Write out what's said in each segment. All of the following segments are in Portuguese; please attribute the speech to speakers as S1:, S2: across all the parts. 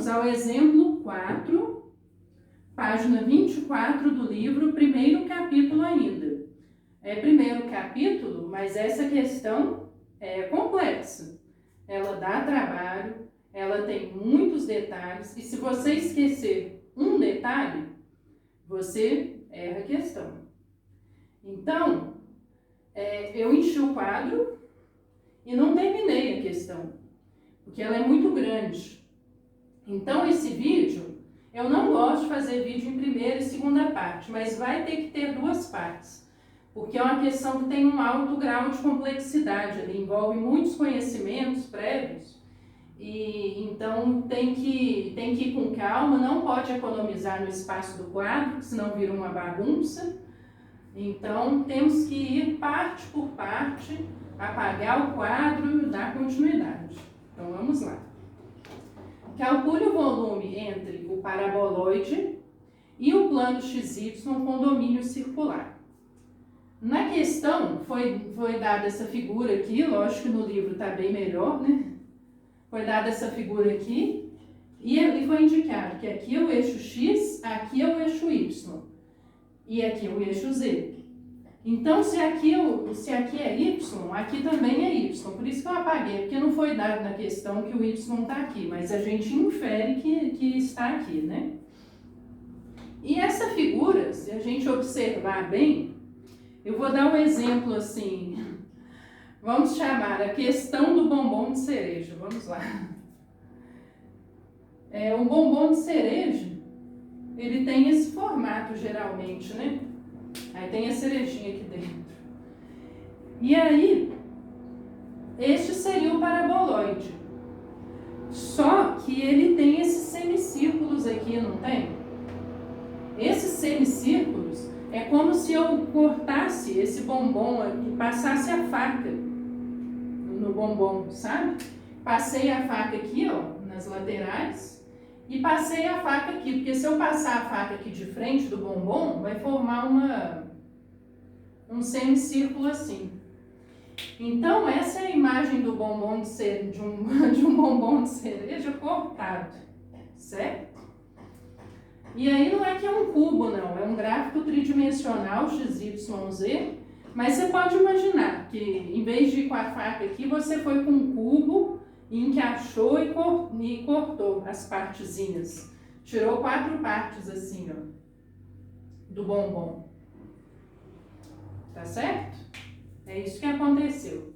S1: vamos ao exemplo 4, página 24 do livro, primeiro capítulo ainda. É primeiro capítulo, mas essa questão é complexa. Ela dá trabalho, ela tem muitos detalhes, e se você esquecer um detalhe, você erra a questão. Então, eu enchi o quadro e não terminei a questão, porque ela é muito grande. Então, esse vídeo, eu não gosto de fazer vídeo em primeira e segunda parte, mas vai ter que ter duas partes, porque é uma questão que tem um alto grau de complexidade, ele envolve muitos conhecimentos prévios, e então tem que ir com calma, não pode economizar no espaço do quadro, senão vira uma bagunça. Então, temos que ir parte por parte, apagar o quadro e dar continuidade. Então, vamos lá. Calcule o volume entre o paraboloide e o plano XY com domínio circular. Na questão, foi dada essa figura aqui, lógico que no livro está bem melhor, né? Foi dada essa figura aqui, e ali foi indicado que aqui é o eixo X, aqui é o eixo Y, e aqui é o eixo Z. Então, se aqui é Y, aqui também é Y. Por isso que eu apaguei, porque não foi dado na questão que o Y está aqui, mas a gente infere que está aqui, né? E essa figura, se a gente observar bem, eu vou dar um exemplo assim, vamos chamar a questão do bombom de cereja, vamos lá. O bombom de cereja, ele tem esse formato geralmente, né? Aí tem a cerejinha aqui dentro. E aí, este seria o paraboloide. Só que ele tem esses semicírculos aqui, não tem? Esses semicírculos é como se eu cortasse esse bombom aqui, passasse a faca no bombom, sabe? Passei a faca aqui, ó, nas laterais. E passei a faca aqui, porque se eu passar a faca aqui de frente do bombom, vai formar um semicírculo assim. Então, essa é a imagem do bombom de um bombom de cereja cortado, certo? E aí não é que é um cubo, não, é um gráfico tridimensional XYZ, mas você pode imaginar que em vez de ir com a faca aqui, você foi com um cubo, encaixou e cortou as partezinhas. Tirou 4 partes assim, ó, do bombom. Tá certo? É isso que aconteceu.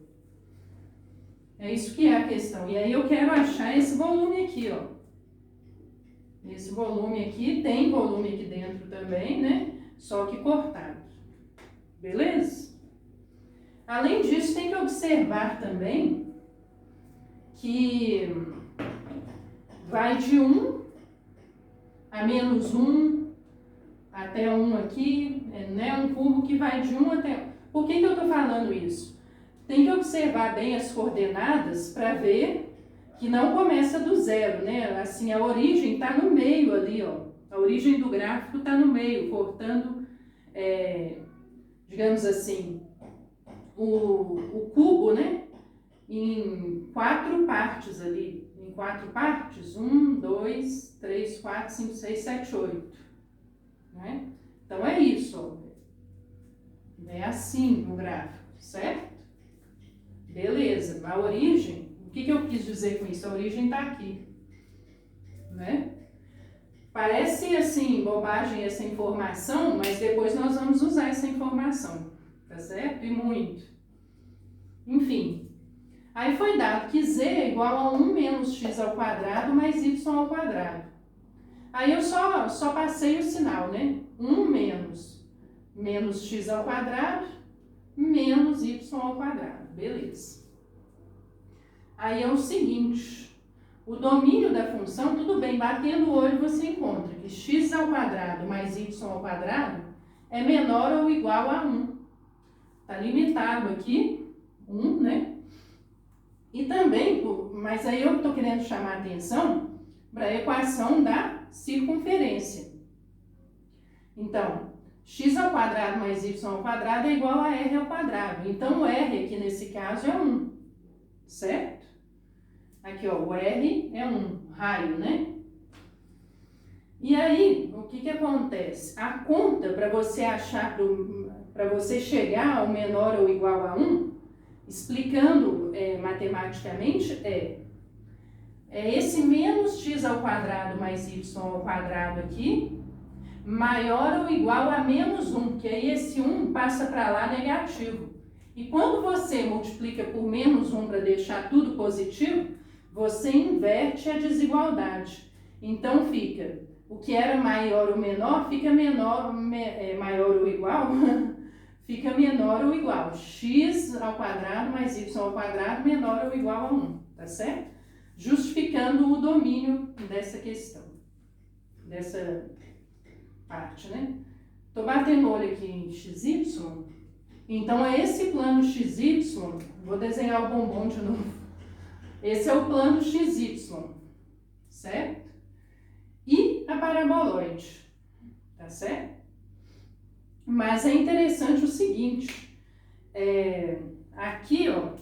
S1: É isso que é a questão. E aí eu quero achar esse volume aqui, ó. Esse volume aqui, tem volume aqui dentro também, né? Só que cortado. Beleza? Além disso, tem que observar também que vai de 1 a menos 1 até 1 aqui, né? Um cubo que vai de 1 até 1. Por que eu estou falando isso? Tem que observar bem as coordenadas para ver que não começa do zero, né? Assim, a origem está no meio ali, ó. A origem do gráfico está no meio, cortando, digamos assim, o cubo, né? Em 4 partes ali. Em 4 partes, 1, 2, 3, 4, 5, 6, 7, 8. Né? Então é isso, ó. É assim o gráfico, certo? Beleza, a origem, o que eu quis dizer com isso? A origem está aqui, né? Parece assim, bobagem essa informação, mas depois nós vamos usar essa informação, tá certo? E muito. Enfim, aí foi dado que z é igual a 1 menos x ao quadrado mais y ao quadrado. Aí eu só passei o sinal, né? 1 menos x ao quadrado menos y ao quadrado. Beleza. Aí é o seguinte, o domínio da função, tudo bem, batendo o olho você encontra que x ao quadrado mais y ao quadrado é menor ou igual a 1. Está limitado aqui, 1, né? E também, mas aí eu estou querendo chamar a atenção para a equação da circunferência. Então, x ao quadrado mais y ao quadrado é igual a r ao quadrado. Então, o r aqui nesse caso é 1, certo? Aqui, ó, o r é 1, raio, né? E aí, o que acontece? A conta para você achar, para você chegar ao menor ou igual a 1, explicando matematicamente, é esse menos x ao quadrado mais y ao quadrado aqui, maior ou igual a menos 1, que aí esse 1 passa para lá negativo. E quando você multiplica por menos 1 para deixar tudo positivo, você inverte a desigualdade. Então fica, o que era maior ou menor, fica menor, maior ou igual, fica menor ou igual. X ao quadrado mais y ao quadrado menor ou igual a 1, tá certo? Justificando o domínio dessa questão, dessa parte, né? Tô batendo o olho aqui em XY, então é esse plano XY, vou desenhar o bombom de novo. Esse é o plano XY, certo? E a paraboloide, tá certo? Mas é interessante o seguinte, aqui, ó,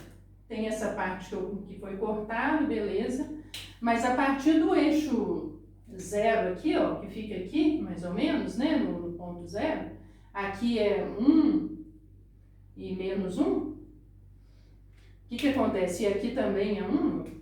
S1: tem essa parte que foi cortada, beleza, mas a partir do eixo 0 aqui, ó, que fica aqui, mais ou menos, né, no ponto 0, aqui é 1 e menos 1, o que acontece? E aqui também é 1,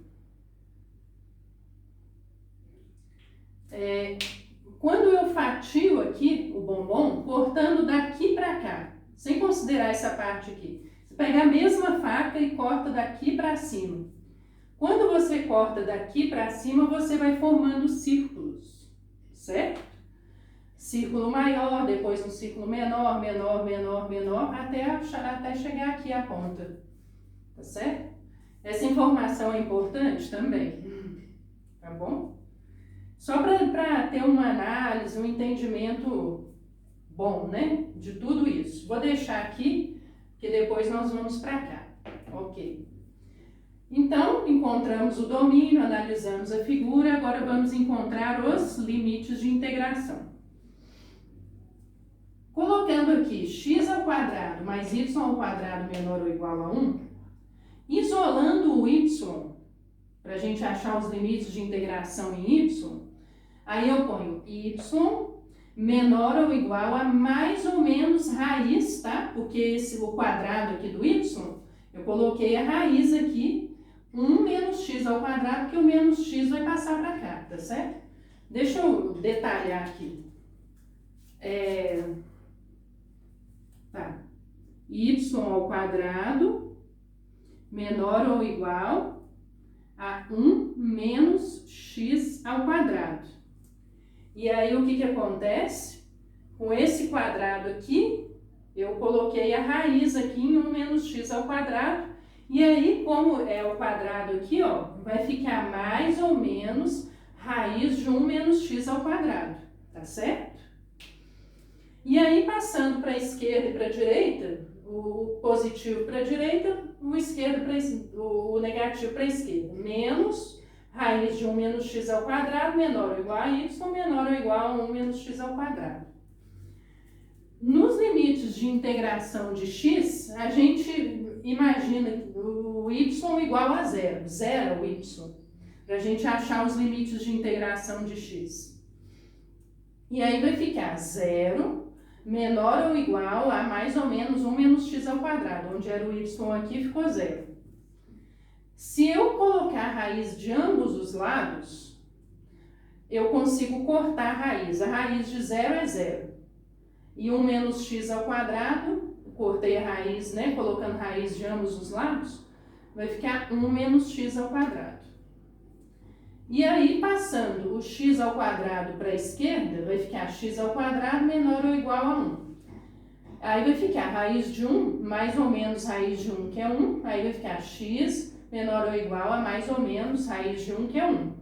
S1: quando eu fatio aqui o bombom, cortando daqui para cá, sem considerar essa parte aqui, você pega a mesma faca e corta daqui para cima. Quando você corta daqui para cima, você vai formando círculos, certo? Círculo maior, depois um círculo menor, menor, menor, menor, até chegar aqui à ponta, tá certo? Essa informação é importante também, tá bom? Só para ter uma análise, um entendimento bom, né, de tudo isso. Vou deixar aqui, que depois nós vamos para cá, ok? Então, encontramos o domínio, analisamos a figura, agora vamos encontrar os limites de integração. Colocando aqui x ao quadrado mais y ao quadrado menor ou igual a 1, isolando o y, para a gente achar os limites de integração em y, aí eu ponho y menor ou igual a mais ou menos raiz, tá? Porque o quadrado aqui do y, eu coloquei a raiz aqui, 1 menos x ao quadrado, que o menos x vai passar para cá, tá certo? Deixa eu detalhar aqui. Tá. Y ao quadrado menor ou igual a 1 menos x ao quadrado. E aí o que acontece? Com esse quadrado aqui, eu coloquei a raiz aqui em 1 menos x ao quadrado. E aí, como é o quadrado aqui, ó, vai ficar mais ou menos raiz de 1 menos x ao quadrado, tá certo? E aí, passando para a esquerda e para a direita, o positivo para a direita, o negativo para a esquerda. Menos raiz de 1 menos x ao quadrado, menor ou igual a y, menor ou igual a 1 menos x ao quadrado. Nos limites de integração de x, a gente imagina o y igual a zero. Zero é o y, para a gente achar os limites de integração de x. E aí vai ficar zero menor ou igual a mais ou menos 1 menos x ao quadrado, onde era o y aqui ficou zero. Se eu colocar a raiz de ambos os lados, eu consigo cortar a raiz. A raiz de zero é zero. E 1 menos x ao quadrado, cortei a raiz, né, colocando raiz de ambos os lados, vai ficar 1 menos x ao quadrado. E aí, passando o x ao quadrado para a esquerda, vai ficar x ao quadrado menor ou igual a 1. Aí vai ficar raiz de 1 mais ou menos raiz de 1, que é 1. Aí vai ficar x menor ou igual a mais ou menos raiz de 1, que é 1.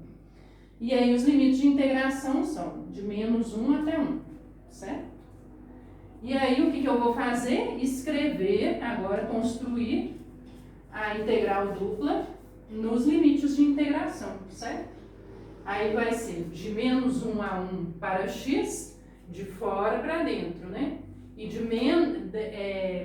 S1: E aí os limites de integração são de menos 1 até 1, certo? E aí o que eu vou fazer? Escrever, agora construir a integral dupla nos limites de integração, certo? Aí vai ser de menos 1 a 1 para x, de fora para dentro, né? E de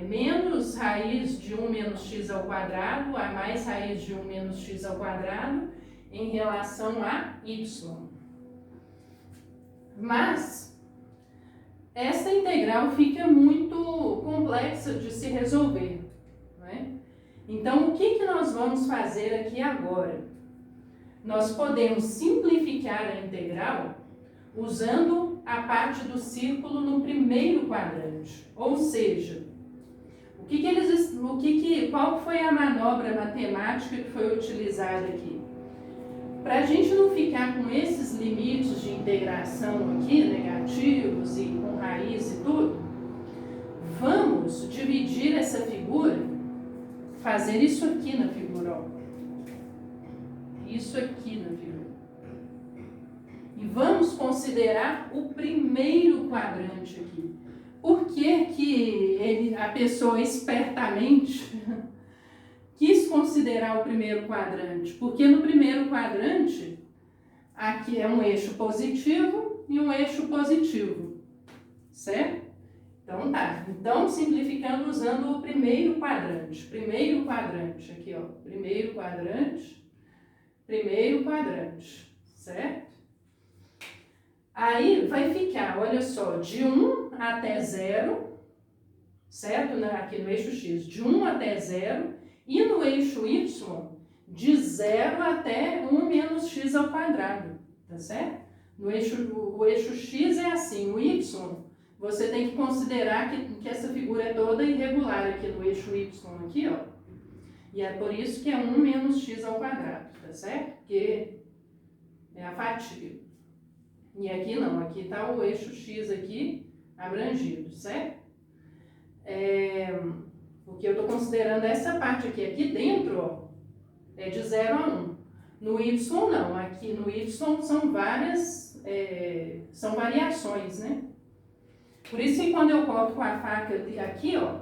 S1: menos raiz de 1 menos x ao quadrado a mais raiz de 1 menos x ao quadrado em relação a y. Mas essa integral fica muito complexa de se resolver, né? Então, o que nós vamos fazer aqui agora? Nós podemos simplificar a integral usando a parte do círculo no primeiro quadrante. Ou seja, qual foi a manobra matemática que foi utilizada aqui? Para a gente não ficar com esses limites de integração aqui, negativos e com raiz e tudo, vamos dividir essa figura, fazer isso aqui na figura, ó. Isso aqui na figura. E vamos considerar o primeiro quadrante aqui. Por que a pessoa espertamente quis considerar o primeiro quadrante? Porque no primeiro quadrante, aqui é um eixo positivo e um eixo positivo, certo? Então tá, então simplificando usando o primeiro quadrante aqui, ó, primeiro quadrante, certo? Aí vai ficar, olha só, de 1 até 0, certo? Aqui no eixo X, de 1 até 0, e no eixo Y, de 0 até 1 menos x ao quadrado, tá certo? O eixo X é assim, o Y, você tem que considerar que essa figura é toda irregular aqui no eixo Y, aqui, ó. E é por isso que é 1 menos x ao quadrado, tá certo? Porque é a fatia. E aqui não, aqui está o eixo X aqui abrangido, certo? Porque eu estou considerando essa parte aqui dentro, ó, é de 0 a 1. No Y não, aqui no Y são são variações, né? Por isso que quando eu corto com a faca aqui, ó,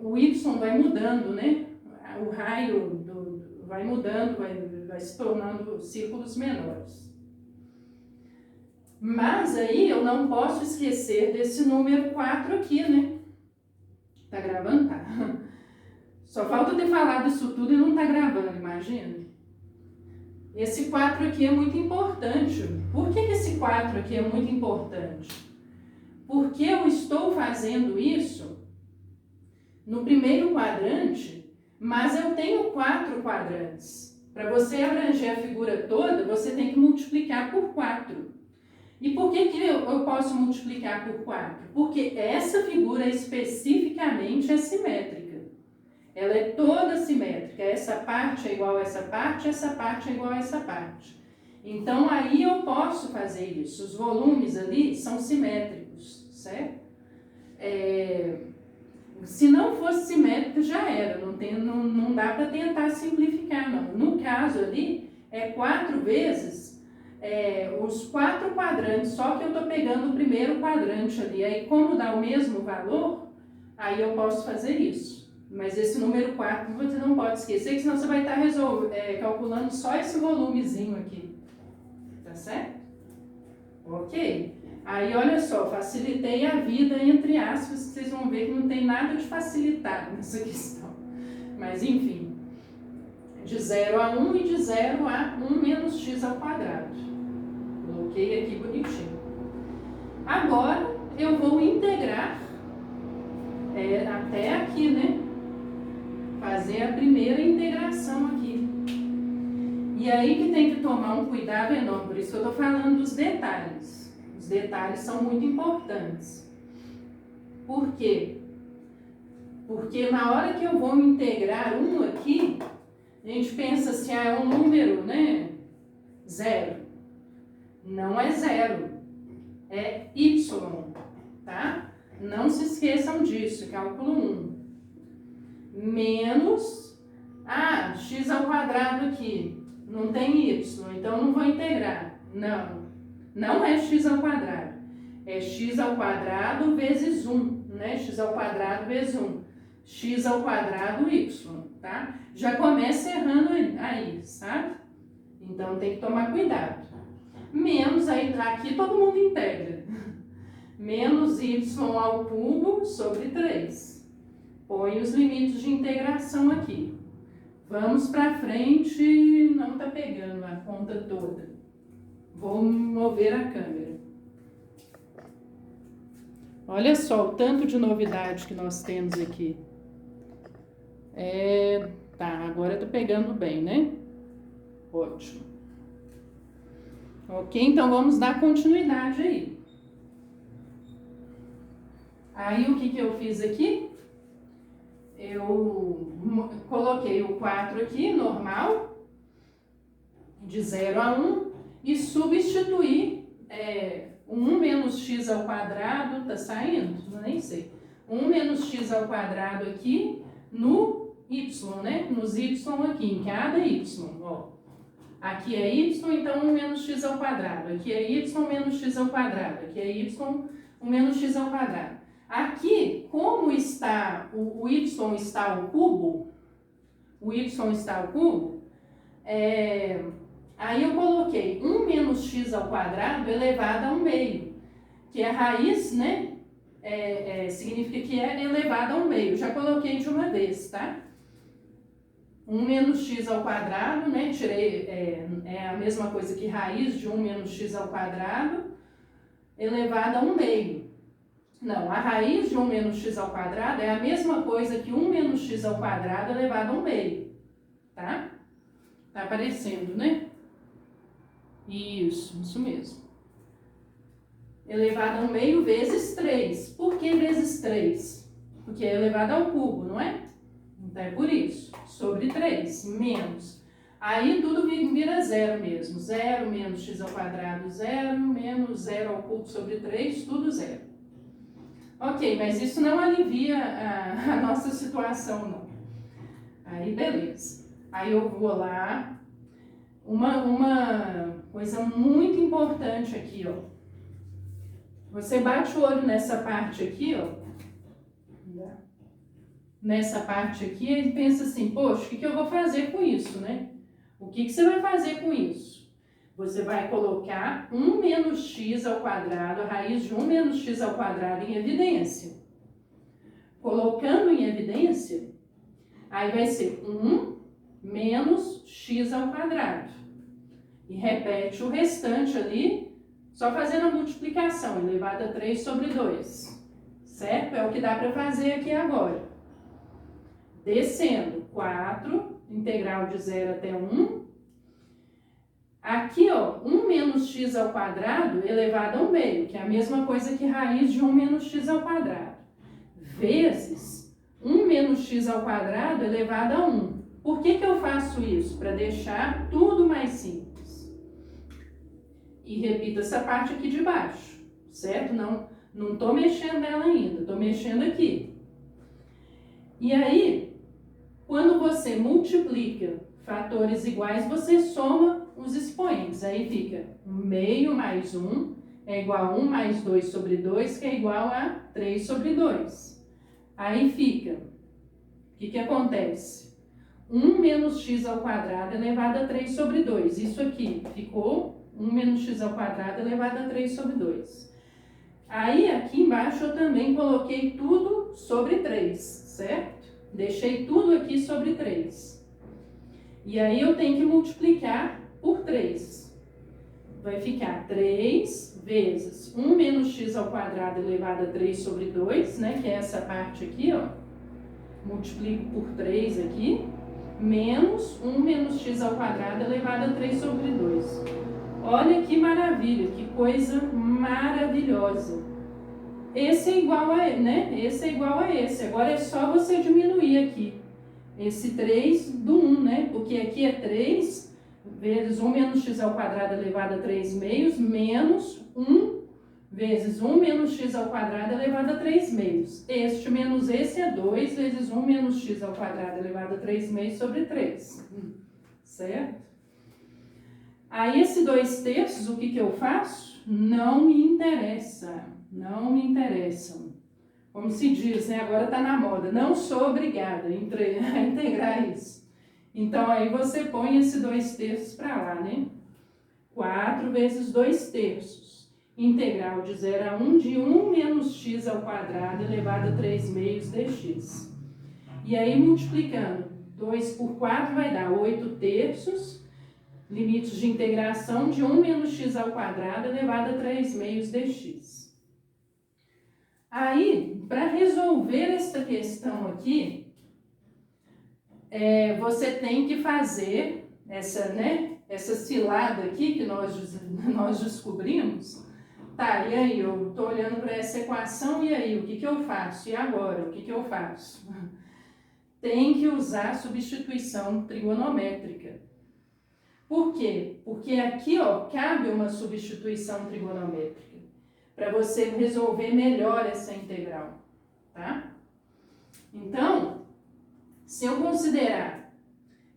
S1: o Y vai mudando, né? O raio vai mudando, vai se tornando círculos menores. Mas aí eu não posso esquecer desse número 4 aqui, né? Tá gravando? Tá. Só falta ter falado isso tudo e não tá gravando, imagina. Esse 4 aqui é muito importante. Por que esse 4 aqui é muito importante? Porque eu estou fazendo isso no primeiro quadrante, mas eu tenho 4 quadrantes. Para você abranger a figura toda, você tem que multiplicar por 4. E por que eu posso multiplicar por 4? Porque essa figura especificamente é simétrica. Ela é toda simétrica. Essa parte é igual a essa parte é igual a essa parte. Então, aí eu posso fazer isso. Os volumes ali são simétricos, certo? Se não fosse simétrico, já era. Não dá para tentar simplificar, não. No caso ali, é 4 vezes os 4 quadrantes, só que eu estou pegando o primeiro quadrante ali. Aí, como dá o mesmo valor, aí eu posso fazer isso. Mas esse número 4 você não pode esquecer, que senão você vai estar calculando só esse volumezinho aqui. Tá certo? Ok? Aí, olha só, facilitei a vida, entre aspas, vocês vão ver que não tem nada de facilitar nessa questão. Mas, enfim, de 0 a 1 e de 0 a 1 menos x ao quadrado. Coloquei aqui bonitinho. Agora, eu vou integrar até aqui, né? Fazer a primeira integração aqui. E aí que tem que tomar um cuidado enorme, por isso que eu estou falando dos detalhes. Os detalhes são muito importantes. Por quê? Porque na hora que eu vou integrar um aqui, a gente pensa se é um número, né? 0. Não é 0. É y, tá? Não se esqueçam disso, cálculo 1. Menos, x ao quadrado aqui. Não tem y, então não vou integrar. Não é x ao quadrado. É x ao quadrado vezes 1, né? X ao quadrado vezes 1. X ao quadrado y, tá? Já começa errando aí, sabe? Então tem que tomar cuidado. Menos, aí aqui todo mundo integra. Menos y ao cubo sobre 3. Põe os limites de integração aqui. Vamos para frente, não tá pegando a conta toda. Vou mover a câmera. Olha só o tanto de novidade que nós temos aqui. Tá, agora tá pegando bem, né? Ótimo. Ok, então vamos dar continuidade aí. Aí o que eu fiz aqui? Eu coloquei o 4 aqui, normal, de 0 a 1, e substituí 1 menos x ao quadrado, tá saindo? Nem sei. 1 menos x ao quadrado aqui no y, né? Nos y aqui, em cada y, ó. Aqui é y, então 1 menos x ao quadrado. Aqui é y menos x ao quadrado. Aqui é y, 1 menos x ao quadrado. Aqui, como está o y está ao cubo, aí eu coloquei 1 menos x ao quadrado elevado a 1 meio, que é a raiz, né? Significa que é elevado a 1 meio. Já coloquei de uma vez, tá? 1 menos x ao quadrado, né? Tirei, é a mesma coisa que raiz de 1 menos x ao quadrado elevado a 1 meio. Não, a raiz de 1 menos x ao quadrado é a mesma coisa que 1 menos x ao quadrado elevado a 1 meio, tá? Tá aparecendo, né? Isso mesmo. Elevado a 1 meio vezes 3. Por que vezes 3? Porque é elevado ao cubo, não é? Então é por isso. Sobre 3, menos. Aí tudo vira zero mesmo. 0 menos x ao quadrado, 0, menos 0 ao cubo sobre 3, tudo zero. Ok, mas isso não alivia a nossa situação, não. Aí, beleza. Aí eu vou lá. Uma coisa muito importante aqui, ó. Você bate o olho nessa parte aqui, ó. Nessa parte aqui e pensa assim, poxa, o que eu vou fazer com isso, né? O que você vai fazer com isso? Você vai colocar 1 menos x ao quadrado, a raiz de 1 menos x ao quadrado em evidência. Colocando em evidência, aí vai ser 1 menos x ao quadrado. E repete o restante ali, só fazendo a multiplicação, elevado a 3 sobre 2. Certo? É o que dá para fazer aqui agora. Descendo, 4, integral de 0 até 1. Aqui, ó, 1 menos x ao quadrado elevado a 1 meio, que é a mesma coisa que raiz de 1 menos x ao quadrado, vezes 1 menos x ao quadrado elevado a 1. Por que eu faço isso? Para deixar tudo mais simples. E repito essa parte aqui de baixo, certo? Não estou mexendo nela ainda, estou mexendo aqui. E aí, quando você multiplica fatores iguais, você soma os expoentes. Aí fica 1 meio mais 1 é igual a 1 mais 2 sobre 2, que é igual a 3 sobre 2. Aí fica, o que acontece? 1 menos x ao quadrado elevado a 3 sobre 2. Isso aqui ficou 1 menos x ao quadrado elevado a 3 sobre 2. Aí aqui embaixo eu também coloquei tudo sobre 3, certo? Deixei tudo aqui sobre 3. E aí eu tenho que multiplicar por 3. Vai ficar 3 vezes 1 menos x ao quadrado elevado a 3 sobre 2, né? Que é essa parte aqui, ó. Multiplico por 3 aqui. Menos 1 menos x ao quadrado elevado a 3 sobre 2. Olha que maravilha, que coisa maravilhosa. Esse é igual a, né? Esse é igual a esse. Agora é só você diminuir aqui. Esse 3 do 1, né? Porque aqui é 3 vezes 1 menos x ao quadrado elevado a 3 meios, menos 1 vezes 1 menos x ao quadrado elevado a 3 meios. Este menos esse é 2 vezes 1 menos x ao quadrado elevado a 3 meios sobre 3. Certo? Aí esse 2/3, o que eu faço? Não me interessa. Não me interessam. Como se diz, né? Agora está na moda. Não sou obrigada a integrar isso. Então, aí você põe esse 2/3 para lá, né? 4 vezes 2/3. Integral de 0 a 1 de 1 menos x ao quadrado elevado a 3 meios dx. E aí, multiplicando 2 por 4 vai dar 8/3. limites de integração de 1 menos x ao quadrado elevado a 3 meios dx. Aí, para resolver esta questão aqui, você tem que fazer essa cilada aqui que nós descobrimos. Tá, e aí, eu estou olhando para essa equação, e aí, o que eu faço? E agora, o que eu faço? Tem que usar substituição trigonométrica. Por quê? Porque aqui, ó, cabe uma substituição trigonométrica para você resolver melhor essa integral, tá? Então, se eu considerar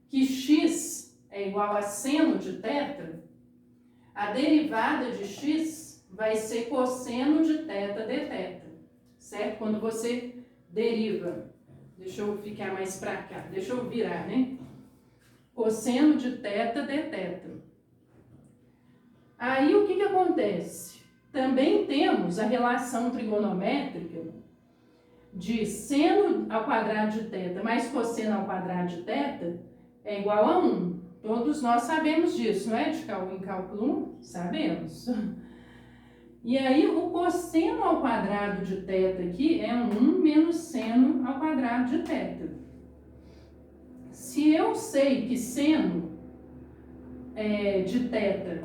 S1: que x é igual a seno de θ, a derivada de x vai ser cosseno de θ dθ, certo? Quando você deriva, deixa eu ficar mais para cá, deixa eu virar, né? Cosseno de θ dθ. Aí o que acontece? Também temos a relação trigonométrica de seno ao quadrado de θ mais cosseno ao quadrado de θ é igual a 1. Todos nós sabemos disso, não é? Em cálculo 1, sabemos. E aí o cosseno ao quadrado de θ aqui é 1 menos seno ao quadrado de θ. Se eu sei que seno de θ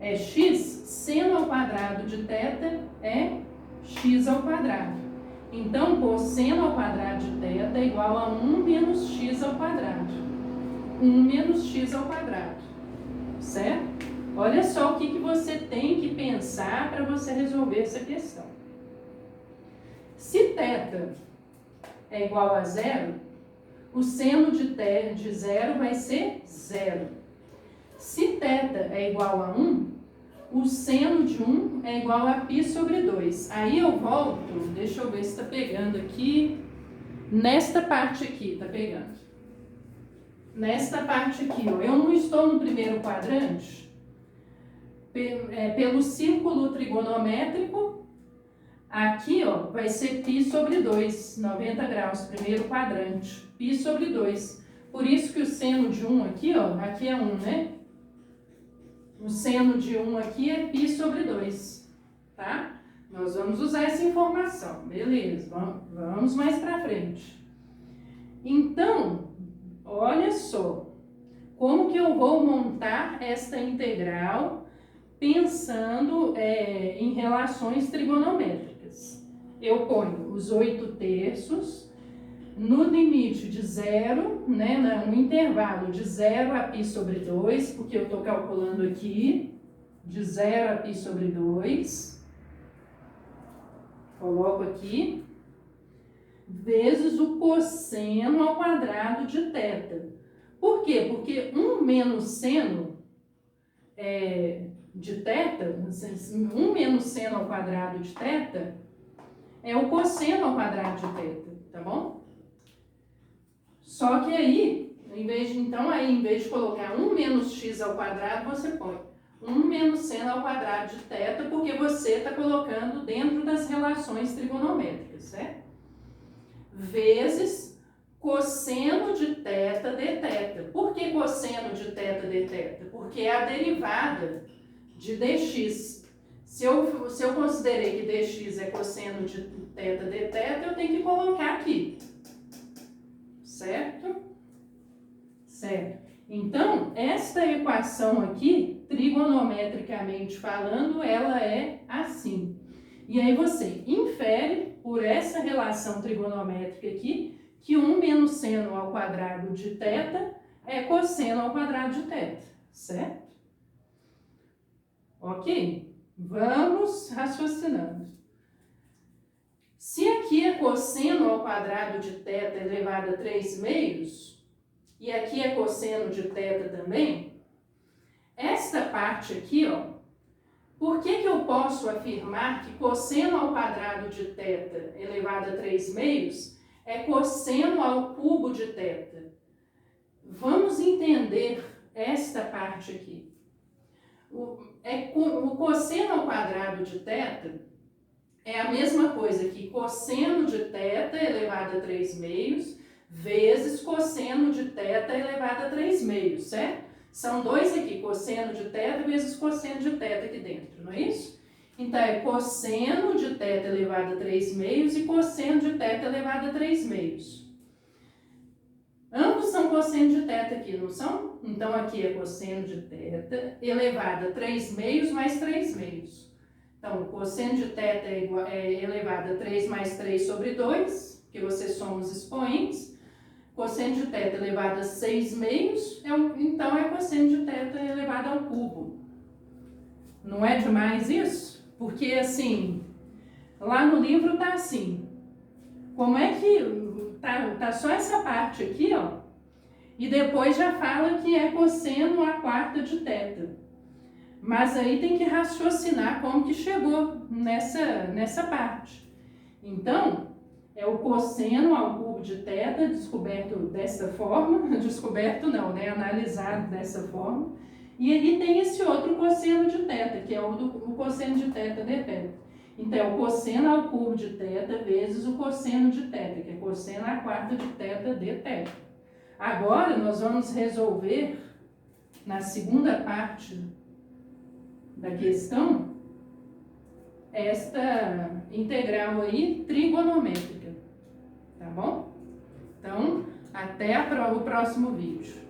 S1: é x, seno ao quadrado de θ é x ao quadrado. Então, cosseno ao quadrado de θ é igual a 1 menos x ao quadrado. 1 menos x ao quadrado, certo? Olha só o que você tem que pensar para você resolver essa questão. Se θ é igual a 0, o seno de 0 vai ser 0. Se θ é igual a 1, o seno de 1 é igual a π sobre 2. Aí eu volto, deixa eu ver se está pegando aqui. Nesta parte aqui, está pegando. Nesta parte aqui, ó, eu não estou no primeiro quadrante. Pelo círculo trigonométrico, aqui, ó, vai ser π sobre 2, 90 graus, primeiro quadrante. Π sobre 2. Por isso que o seno de 1 aqui, ó, aqui é 1, né? O seno de 1 aqui é π sobre 2, tá? Nós vamos usar essa informação, beleza, vamos mais para frente. Então, olha só, como que eu vou montar esta integral pensando em relações trigonométricas? Eu ponho os 8/3 no limite de 0, né, no intervalo de 0 a π sobre 2, porque eu estou calculando aqui, de 0 a π sobre 2, coloco aqui, vezes o cosseno ao quadrado de θ. Por quê? Porque 1 menos seno de θ, 1 menos seno ao quadrado de θ, é o cosseno ao quadrado de θ, tá bom? Só que aí, em vez de colocar 1 menos x ao quadrado, você põe 1 menos seno ao quadrado de θ, porque você está colocando dentro das relações trigonométricas, certo? Vezes cosseno de θ dθ. Por que cosseno de θ dθ? Porque é a derivada de dx. Se eu considerei que dx é cosseno de θ dθ, eu tenho que colocar aqui. Certo? Certo. Então, esta equação aqui, trigonometricamente falando, ela é assim. E aí você infere, por essa relação trigonométrica aqui, que 1 menos seno ao quadrado de θ é cosseno ao quadrado de θ. Certo? Ok? Vamos raciocinando. Se aqui é cosseno ao quadrado de θ elevado a 3 meios, e aqui é cosseno de θ também, esta parte aqui, ó, por que eu posso afirmar que cosseno ao quadrado de θ elevado a 3 meios é cosseno ao cubo de θ? Vamos entender esta parte aqui. O cosseno ao quadrado de θ é a mesma coisa que cosseno de θ elevado a 3 meios vezes cosseno de θ elevado a 3 meios, certo? São dois aqui, cosseno de θ vezes cosseno de θ aqui dentro, não é isso? Então, é cosseno de θ elevado a 3 meios e cosseno de θ elevado a 3 meios. Ambos são cosseno de θ aqui, não são? Então, aqui é cosseno de θ elevado a 3 meios mais 3 meios. Então, o cosseno de θ é elevado a 3 mais 3 sobre 2, que você soma os expoentes. Cosseno de θ elevado a 6 meios, então é cosseno de θ elevado ao cubo. Não é demais isso? Porque, assim, lá no livro tá assim. Como é que tá só essa parte aqui, ó, e depois já fala que é cosseno a quarta de θ. Mas aí tem que raciocinar como que chegou nessa parte. Então, é o cosseno ao cubo de θ, descoberto dessa forma, descoberto não, né, analisado dessa forma. E aí tem esse outro cosseno de θ, que é o cosseno de θ dθ. Então, é o cosseno ao cubo de θ vezes o cosseno de θ, que é cosseno à quarta de θ dθ. Agora, nós vamos resolver, na segunda parte da questão, esta integral aí trigonométrica, tá bom? Então, até o próximo vídeo.